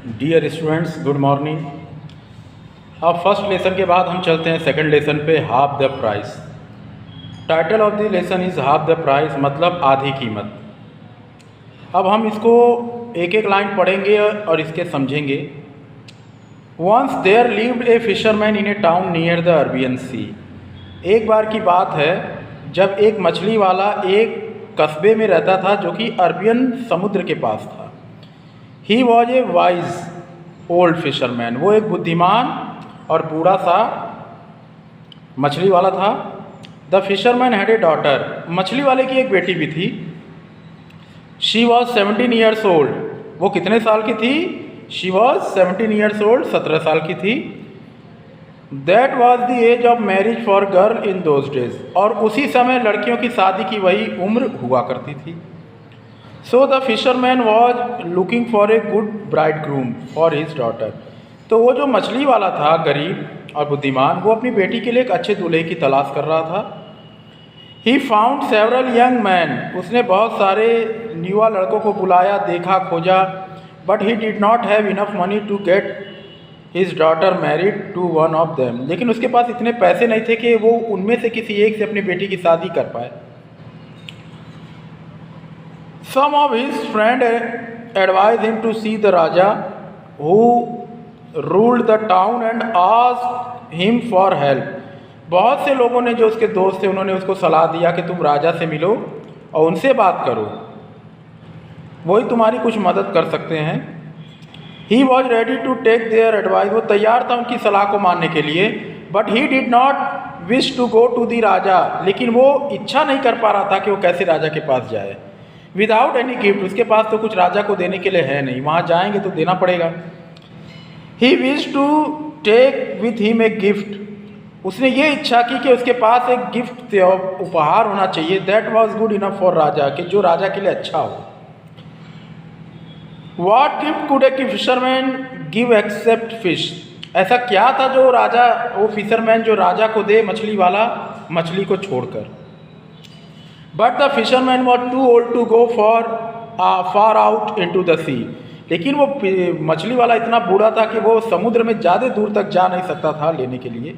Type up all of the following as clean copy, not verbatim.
Dear students, good morning. अब first lesson के बाद हम चलते हैं सेकंड लेसन पे, half the price. Title of the lesson is half the price, मतलब आधी कीमत। अब हम इसको एक एक लाइन पढ़ेंगे और इसके समझेंगे। Once there lived a fisherman in a town near the Arabian sea. एक बार की बात है जब एक मछली वाला एक कस्बे में रहता था जो कि अरबियन समुद्र के पास था। He was a wise old fisherman, वो एक बुद्धिमान और बूढ़ा सा मछली वाला था। The fisherman had a daughter, मछली वाले की एक बेटी भी थी। शी वॉज 17 ईयर्स ओल्ड, वो कितने साल की थी? शी वॉज 17 ईयर्स ओल्ड, 17 साल की थी। That was the age of marriage for girl in those days, और उसी समय लड़कियों की शादी की वही उम्र हुआ करती थी। So the fisherman was looking for a good bride groom for his daughter. तो वो जो मछली वाला था, गरीब और बुद्धिमान, वो अपनी बेटी के लिए एक अच्छे दूल्हे की तलाश कर रहा था। He found several young man, उसने बहुत सारे युवा लड़कों को बुलाया, देखा, खोजा, but he did not have enough money to get his daughter married to one of them. लेकिन उसके पास इतने पैसे नहीं थे कि वो उनमें से किसी एक से अपनी बेटी की शादी कर पाए। Some of his friends advised him to see the Raja who ruled the town and asked him for help. बहुत से लोगों ने, जो उसके दोस्त थे, उन्होंने उसको सलाह दिया कि तुम राजा से मिलो और उनसे बात करो, वही तुम्हारी कुछ मदद कर सकते हैं। He was ready to take their advice, वो तैयार था उनकी सलाह को मानने के लिए। But he did not wish to go to the राजा, लेकिन वो इच्छा नहीं कर पा रहा था कि वो कैसे राजा के पास जाए। विदाउट एनी गिफ्ट, उसके पास तो कुछ राजा को देने के लिए है नहीं, वहाँ जाएंगे तो देना पड़ेगा। He wish to take with him a gift, उसने ये इच्छा की कि उसके पास एक गिफ्ट उपहार होना चाहिए। That was good enough for raja, कि जो राजा के लिए अच्छा हो। What gift could a fisherman give except fish, ऐसा क्या था जो राजा, वो फिशरमैन जो राजा को दे, मछली वाला, मछली को छोड़कर। But the fisherman was too old to go far out into the sea, लेकिन वो मछली वाला इतना बूढ़ा था कि वो समुद्र में ज़्यादा दूर तक जा नहीं सकता था लेने के लिए।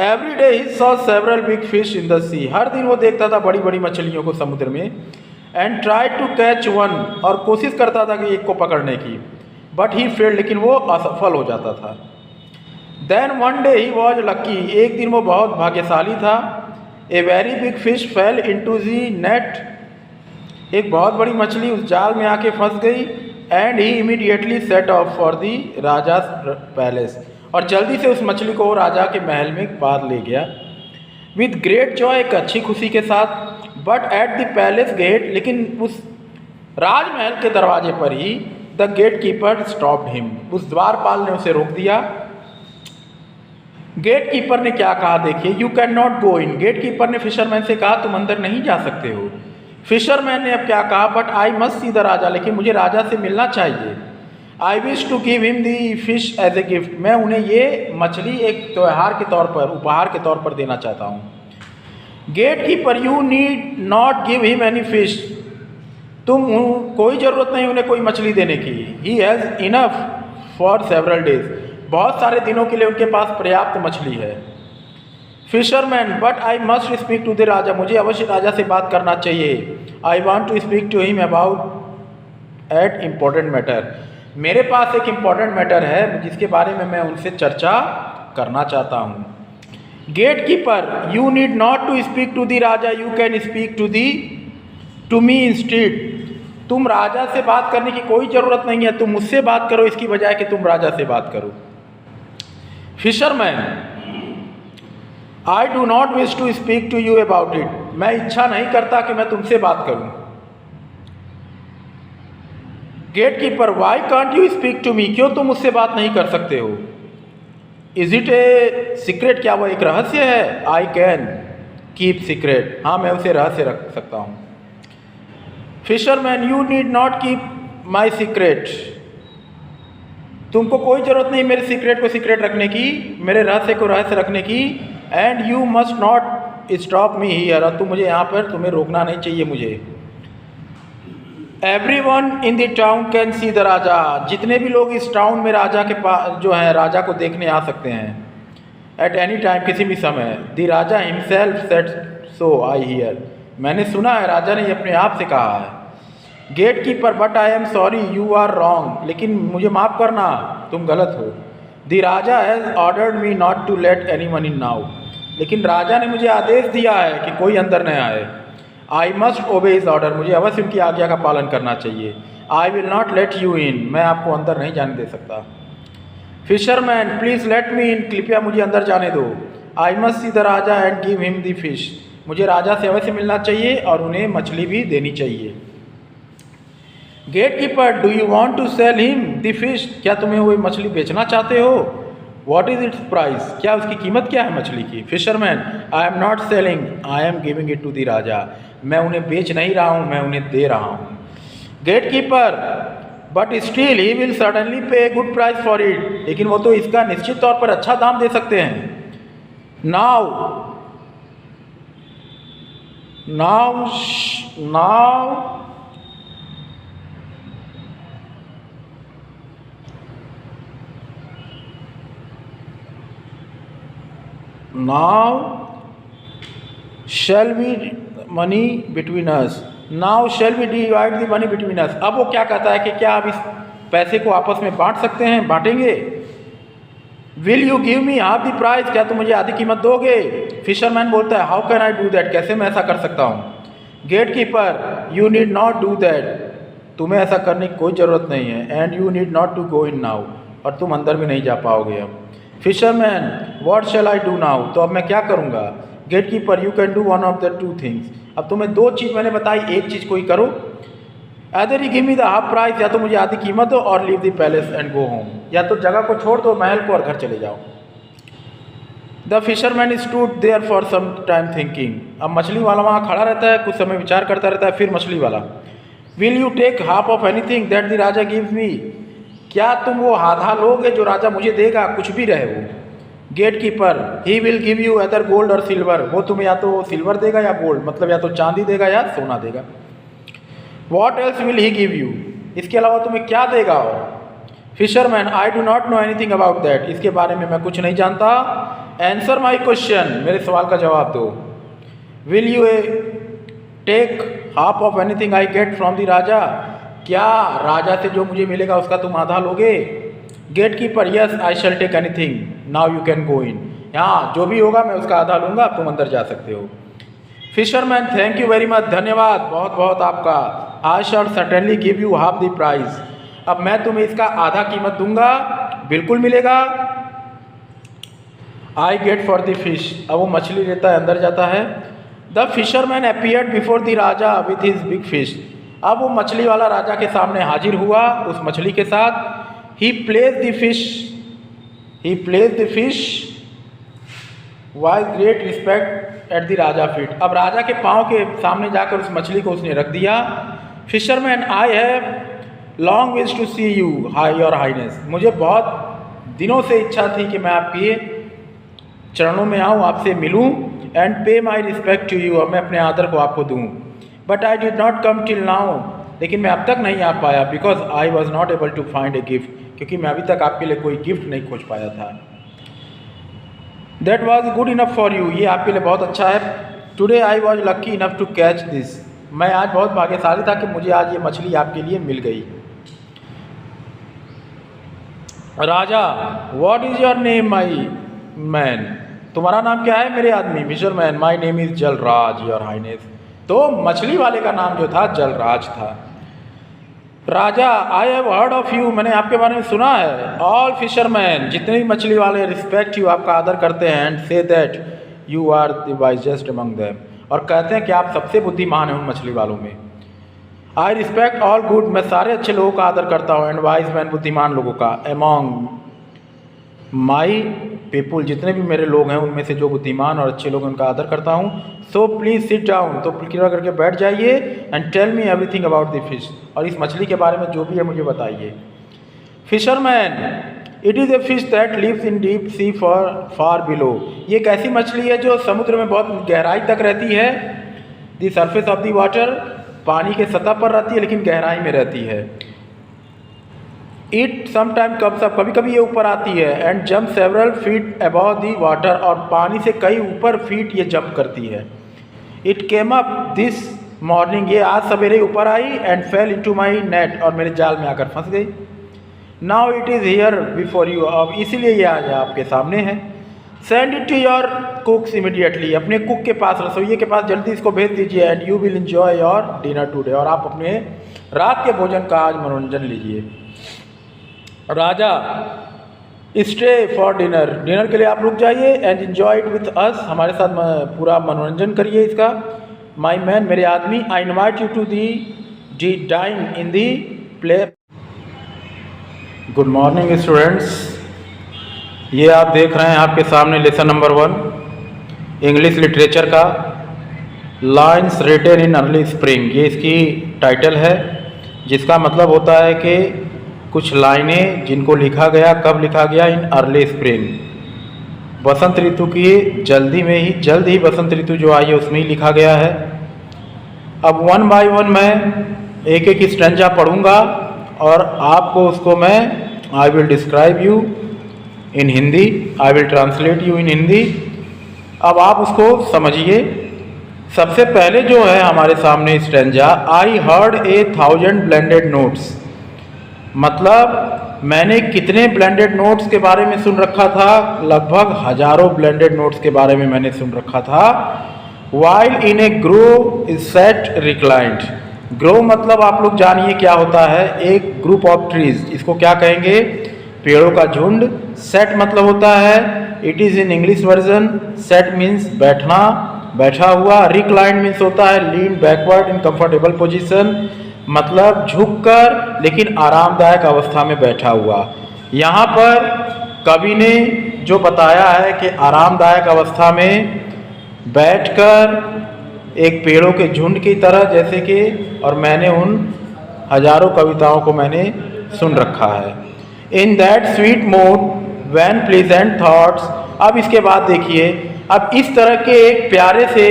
Every day he saw several big fish in the sea, हर दिन वो देखता था बड़ी बड़ी मछलियों को समुद्र में। And try to catch one, और कोशिश करता था कि एक को पकड़ने की। बट ही फेल्ड, लेकिन वो असफल हो जाता था। Then one day he was lucky, एक दिन वो बहुत भाग्यशाली था। A very big fish fell into the net, एक बहुत बड़ी मछली उस जाल में आके फंस गई। And he immediately set of for the rajas palace, और जल्दी से उस मछली को राजा के महल में बांध ले गया। विद ग्रेट जॉय, एक अच्छी खुशी के साथ। But at the palace gate, लेकिन उस राजमहल के दरवाजे पर ही the gatekeeper stopped him, उस द्वारपाल ने उसे रोक दिया। गेट कीपर ने क्या कहा देखिए, you can not go in, gate keeper ने फिशरमैन से कहा तुम अंदर नहीं जा सकते हो। फिशरमैन ने अब क्या कहा, but I must see the raja, लेकिन मुझे राजा से मिलना चाहिए। I wish to give him the fish as a gift, मैं उन्हें ये मछली एक त्यौहार के तौर पर, उपहार के तौर पर देना चाहता हूँ। Gate keeper, you need not give him any fish, तुम कोई ज़रूरत नहीं उन्हें कोई मछली देने की। He has enough for several days, बहुत सारे दिनों के लिए उनके पास पर्याप्त मछली है। Fisherman, but I must speak to the raja, मुझे अवश्य राजा से बात करना चाहिए। I want to speak to him about an important matter, मेरे पास एक इम्पॉर्टेंट मैटर है जिसके बारे में मैं उनसे चर्चा करना चाहता हूँ। Gate keeper, you need not to speak to the raja, you can speak to me instead, तुम राजा से बात करने की कोई ज़रूरत नहीं है, तुम मुझसे बात करो इसकी बजाय कि तुम राजा से बात करो। Fisherman, I do not wish to speak to you about it, मैं इच्छा नहीं करता कि मैं तुमसे बात करूं। Gate keeper, why can't you speak to me, क्यों तुम मुझसे बात नहीं कर सकते हो। इज इट ए सीक्रेट, क्या वो एक रहस्य है। आई कैन कीप सीक्रेट, हाँ मैं उसे रहस्य रख सकता हूँ। Fisherman, you need not keep my secret, तुमको कोई ज़रूरत नहीं मेरे सीक्रेट को सीक्रेट रखने की, मेरे रहस्य को रहस्य रखने की। And you must not stop me here, और तुम मुझे यहाँ पर, तुम्हें रोकना नहीं चाहिए मुझे। Everyone in the town can see the raja, जितने भी लोग इस टाउन में राजा के पास जो है राजा को देखने आ सकते हैं। एट एनी टाइम, किसी भी समय। The Raja himself said so I hear, मैंने सुना है, राजा ने अपने आप से कहा है। Gate keeper, but I am sorry you are wrong, लेकिन मुझे माफ़ करना, तुम गलत हो। The raja has ordered me not to let any one in now, लेकिन राजा ने मुझे आदेश दिया है कि कोई अंदर न आए। आई मस्ट ओबे हिज ऑर्डर, मुझे अवश्य उनकी आज्ञा का पालन करना चाहिए। I will not let you in, मैं आपको अंदर नहीं जाने दे सकता। फिशरमैन, प्लीज़ लेट मी इन, कृपया मुझे अंदर जाने दो। आई must see the Raja and give him the fish, मुझे राजा से अवश्य मिलना चाहिए और उन्हें मछली भी देनी चाहिए। Gate keeper, do you want to sell him the fish, क्या तुम्हें वो मछली बेचना चाहते हो? वॉट इज़ इट्स प्राइस, क्या उसकी कीमत क्या है मछली की? Fisherman, I am not selling, I am giving it to the raja, मैं उन्हें बेच नहीं रहा हूँ, मैं उन्हें दे रहा हूँ। Gate keeper, but still he will suddenly pay a good price for it, लेकिन वो तो इसका निश्चित तौर पर अच्छा दाम दे सकते हैं। Now shall we money between us, now shall we divide the money between us, अब वो क्या कहता है कि क्या आप इस पैसे को आपस में बांट सकते हैं, बांटेंगे। Will you give me half the price, क्या तुम मुझे आधी कीमत दोगे? फिशरमैन बोलता है, how can I do that, कैसे मैं ऐसा कर सकता हूँ? Gate keeper, you need not do that, तुम्हें ऐसा करने की कोई ज़रूरत नहीं है। And you need not to go in now, और तुम अंदर भी नहीं जा पाओगे अब। Fisherman, what shall I do now, तो अब मैं क्या करूँगा? Gate keeper, you can do one of the two things, अब तुम्हें दो चीज़ मैंने बताई, एक चीज़ कोई करो। Other you give me the half price, या तो मुझे आधी कीमत दो, और leave the palace and go home, या तो जगह को छोड़ दो, महल को, और घर चले जाओ। The fisherman stood there for some time thinking, अब मछली वाला वहाँ खड़ा रहता है, कुछ समय विचार करता रहता है। फिर मछली वाला, will you take half of anything that the raja gives me, क्या तुम वो आधा लोगे जो राजा मुझे देगा, कुछ भी रहे वो। Gatekeeper, he will give you other gold और सिल्वर, वो तुम्हें या तो सिल्वर देगा या गोल्ड, मतलब या तो चांदी देगा या सोना देगा। What else will he give you, इसके अलावा तुम्हें क्या देगा? और fisherman, I do not know anything about that, इसके बारे में मैं कुछ नहीं जानता। आंसर माई क्वेश्चन, मेरे सवाल का जवाब दो। Will you take half of anything I get from the raja, क्या राजा से जो मुझे मिलेगा उसका तुम आधा लोगे? Gatekeeper, yes I shall take anything, now you can go in, हाँ जो भी होगा मैं उसका आधा लूँगा, तुम अंदर जा सकते हो। Fisherman, thank you very much, धन्यवाद बहुत बहुत आपका। I shall certainly give you half the price, अब मैं तुम्हें इसका आधा कीमत दूंगा, बिल्कुल मिलेगा। I get for the fish, अब वो मछली लेता है, अंदर जाता है। The fisherman appeared before the raja with his big fish, अब वो मछली वाला राजा के सामने हाजिर हुआ उस मछली के साथ। He place the fish with great respect at the raja feet, अब राजा के पाँव के सामने जाकर उस मछली को उसने रख दिया। Fisherman, I have long wish to see you your highness, मुझे बहुत दिनों से इच्छा थी कि मैं आपके चरणों में आऊँ, आपसे मिलूँ। एंड पे माई रिस्पेक्ट टू यू, और मैं अपने आदर को आपको दूँ। But I did not come till now, लेकिन मैं अब तक नहीं आ पाया। Because I was not able to find a gift, क्योंकि मैं अभी तक आपके लिए कोई गिफ्ट नहीं खोज पाया था। That was good enough for you, ये आपके लिए बहुत अच्छा है। Today I was lucky enough to catch this, मैं आज बहुत भाग्यशाली था कि मुझे आज ये मछली आपके लिए मिल गई। Raja, what is your name my man, तुम्हारा नाम क्या है मेरे आदमी? Fisherman, my name is Jalraj your highness, तो मछली वाले का नाम जो था जलराज था। Raja, I have heard of you, मैंने आपके बारे में सुना है। ऑल फिशरमैन, जितने भी मछली वाले रिस्पेक्ट यू, आपका आदर करते हैं। And say that you are the wisest among them, और कहते हैं कि आप सबसे बुद्धिमान हैं उन मछली वालों में। आई रिस्पेक्ट ऑल गुड, मैं सारे अच्छे लोगों का आदर करता हूँ। एंड वाइज मैन, बुद्धिमान लोगों का। अमंग माई पीपुल, जितने भी मेरे लोग हैं उनमें से जो बुद्धिमान और अच्छे लोग हैं उनका आदर करता हूँ। सो प्लीज़ सिट डाउन, तो कृपया करके बैठ जाइए। And tell me everything about the fish, और इस मछली के बारे में जो भी है मुझे बताइए। Fisherman, it is a fish that lives in deep sea far below, ये एक ऐसी मछली है जो समुद्र में बहुत गहराई तक रहती है। The surface of the water, पानी के सतह पर रहती है लेकिन गहराई में रहती है। इट समटाइम कम्स अप, कभी कभी ये ऊपर आती है, and jump several feet above the water, और पानी से कई ऊपर फीट ये जंप करती है। It came up this morning, ये आज सवेरे ऊपर आई, and fell into my net, और मेरे जाल में आकर फंस गई। Now it is here before you, अब इसीलिए ये आज आपके सामने है। Send it to your cooks immediately, अपने कुक के पास, रसोइये के पास जल्दी इसको भेज दीजिए। And you will enjoy your dinner today, और आप अपने रात के भोजन का आज मनोरंजन लीजिए। राजा, स्टे फॉर डिनर, डिनर के लिए आप रुक जाइए। And enjoy it with us, हमारे साथ पूरा मनोरंजन करिए इसका। माई मैन, मेरे आदमी, I invite you to the dine in the play. Good morning students, ये आप देख रहे हैं आपके सामने लेसन नंबर 1 इंग्लिश लिटरेचर का, lines written in early spring, ये इसकी टाइटल है, जिसका मतलब होता है कि कुछ लाइनें जिनको लिखा गया, कब लिखा गया, इन अर्ली स्प्रिंग, बसंत ऋतु की जल्द ही बसंत ऋतु जो आई है उसमें ही लिखा गया है। अब 1 बाय 1 मैं एक एक स्ट्रेंजा पढ़ूंगा और आपको उसको मैं I will describe you in Hindi, I will translate you in Hindi. अब आप उसको समझिए। सबसे पहले जो है हमारे सामने stanza, I heard 1000 blended notes, मतलब मैंने कितने ब्लेंडेड नोट्स के बारे में सुन रखा था, लगभग हजारों ब्लेंडेड नोट्स के बारे में मैंने सुन रखा था। While in A grow is set reclined, grow मतलब आप लोग जानिए क्या होता है, एक ग्रुप ऑफ ट्रीज, इसको क्या कहेंगे, पेड़ों का झुंड। सेट मतलब होता है, it is in English version, set means बैठना, बैठा हुआ। रिक्लाइंड मीन्स होता है लीन बैकवर्ड इन कंफर्टेबल पोजीशन, मतलब झुककर लेकिन आरामदायक अवस्था में बैठा हुआ। यहाँ पर कवि ने जो बताया है कि आरामदायक अवस्था में बैठकर एक पेड़ों के झुंड की तरह, जैसे कि, और मैंने उन हजारों कविताओं को मैंने सुन रखा है। In that sweet mood when pleasant thoughts, अब इसके बाद देखिए, अब इस तरह के एक प्यारे से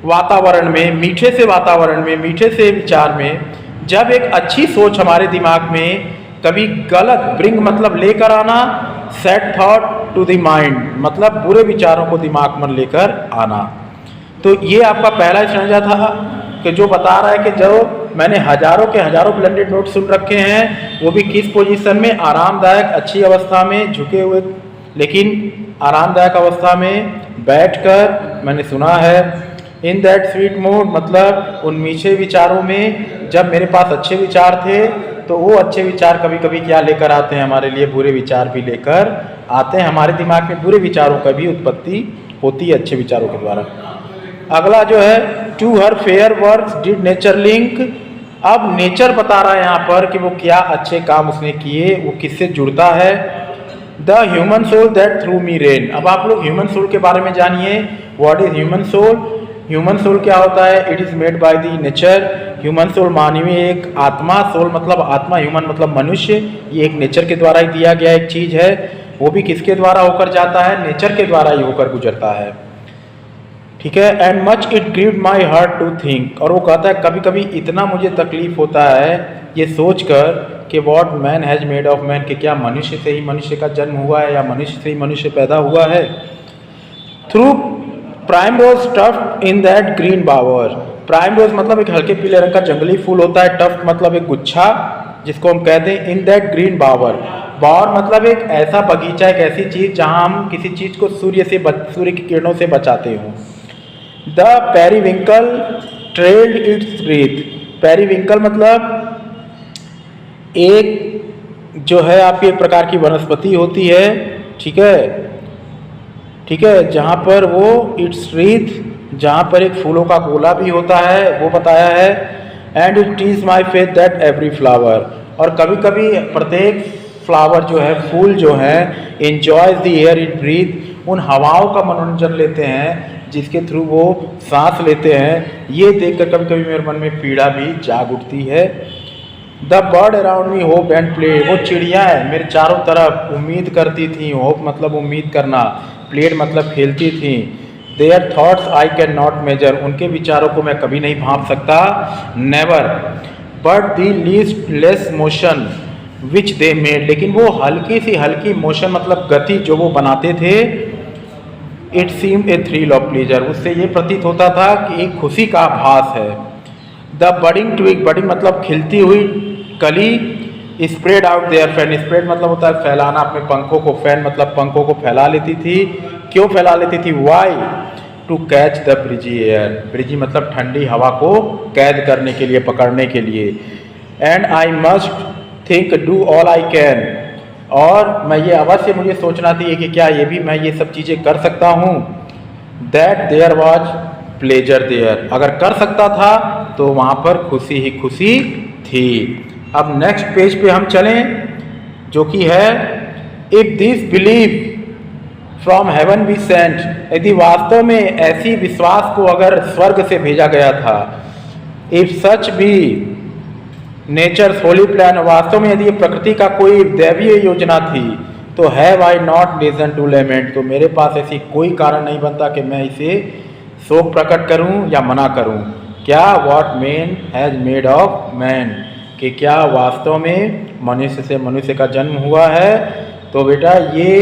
वातावरण में, मीठे से वातावरण में, मीठे से विचार में, जब एक अच्छी सोच हमारे दिमाग में कभी गलत, ब्रिंग मतलब लेकर आना, sad thought to the mind मतलब बुरे विचारों को दिमाग में लेकर आना। तो ये आपका पहला स्ट्रेंजा था कि जो बता रहा है कि जो मैंने हजारों के हजारों ब्लेंडेड नोट सुन रखे हैं, वो भी किस पोजीशन में, आरामदायक अच्छी अवस्था में, झुके हुए लेकिन आरामदायक अवस्था में बैठकर मैंने सुना है। इन दैट स्वीट मूड मतलब उन मीठे विचारों में, जब मेरे पास अच्छे विचार थे तो वो अच्छे विचार कभी कभी क्या लेकर आते हैं हमारे लिए, बुरे विचार भी लेकर आते हैं। हमारे दिमाग में बुरे विचारों का भी उत्पत्ति होती है अच्छे विचारों के द्वारा। अगला जो है, to her fair works did nature link, अब नेचर बता रहा है यहाँ पर कि वो क्या अच्छे काम उसने किए, वो किससे जुड़ता है। The human soul that through me ran, अब आप लोग ह्यूमन सोल के बारे में जानिए। What is human soul, human soul क्या होता है, it is made by the nature. Human soul मानवीय एक आत्मा, सोल मतलब आत्मा, ह्यूमन मतलब मनुष्य, ये एक नेचर के द्वारा ही दिया गया एक चीज़ है, वो भी किसके द्वारा होकर जाता है, नेचर के द्वारा ही होकर गुजरता है, ठीक है। And much it grieved my heart to think, और वो कहता है कभी कभी इतना मुझे तकलीफ होता है ये सोचकर कि what man has made of man, कि क्या मनुष्य से ही मनुष्य का जन्म हुआ है या मनुष्य से ही मनुष्य पैदा हुआ है। Through primrose tuft in that green bower, primrose मतलब एक हल्के पीले रंग का जंगली फूल होता है, टफ्ट मतलब एक गुच्छा जिसको हम कहते हैं इन दैट ग्रीन बावर। बावर मतलब एक ऐसा बगीचा, एक ऐसी चीज़ जहां हम किसी चीज़ को सूर्य की किरणों से बचाते हों। The periwinkle trailed its breath, periwinkle मतलब एक जो है आपकी एक प्रकार की वनस्पति होती है, ठीक है, ठीक है, जहाँ पर वो इट्स रीथ, जहाँ पर एक फूलों का गोला भी होता है, वो बताया है। And it is my faith that every flower, और कभी कभी प्रत्येक फ्लावर जो है, फूल जो है, enjoys the air it breathe, उन हवाओं का मनोरंजन लेते हैं जिसके थ्रू वो सांस लेते हैं। ये देखकर कभी कभी मेरे मन में पीड़ा भी जाग उठती है। The bird around me hope and play, वो चिड़िया है मेरे चारों तरफ उम्मीद करती थी, होप मतलब उम्मीद करना, प्लेड मतलब खेलती थी। Their thoughts I can not measure, उनके विचारों को मैं कभी नहीं भांप सकता, never, but the least less motion which they made, लेकिन वो हल्की सी हल्की मोशन मतलब गति जो वो बनाते थे, it seem A thrill of pleasure, उससे ये प्रतीत होता था कि एक खुशी का आभास है। द बडिंग ट्विग, बडिंग मतलब खिलती हुई कली, spread out their fan, spread मतलब होता है फैलाना अपने पंखों को, फैन मतलब पंखों को फैला लेती थी, क्यों फैला लेती थी, why, to catch the breezy air, breezy मतलब ठंडी हवा को कैद करने के लिए, पकड़ने के लिए, and I must think do all I can, और मैं ये अवश्य मुझे सोचना थी कि क्या ये भी मैं ये सब चीज़ें कर सकता हूँ, that there was pleasure there, अगर कर सकता था तो वहाँ पर खुशी ही खुशी थी। अब नेक्स्ट पेज पे हम चलें जो कि है if this believe from heaven be sent, यदि वास्तव में ऐसी विश्वास को अगर स्वर्ग से भेजा गया था, इफ सच भी नेचर्स होली प्लान, वास्तव में यदि प्रकृति का कोई दैवीय योजना थी, तो have I not reason to lament, तो मेरे पास ऐसी कोई कारण नहीं बनता कि मैं इसे शोक प्रकट करूं या मना करूं। क्या what man has made of man, कि क्या वास्तव में मनुष्य से मनुष्य का जन्म हुआ है। तो बेटा ये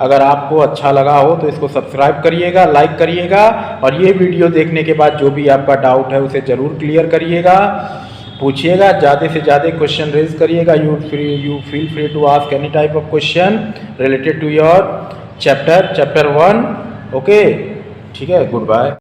अगर आपको अच्छा लगा हो तो इसको सब्सक्राइब करिएगा, लाइक करिएगा, और ये वीडियो देखने के बाद जो भी आपका डाउट है उसे ज़रूर क्लियर करिएगा, पूछिएगा, ज़्यादा से ज़्यादा क्वेश्चन रेज करिएगा। You feel free to ask any type of question related to your chapter 1। Okay, ठीक है, गुड बाय।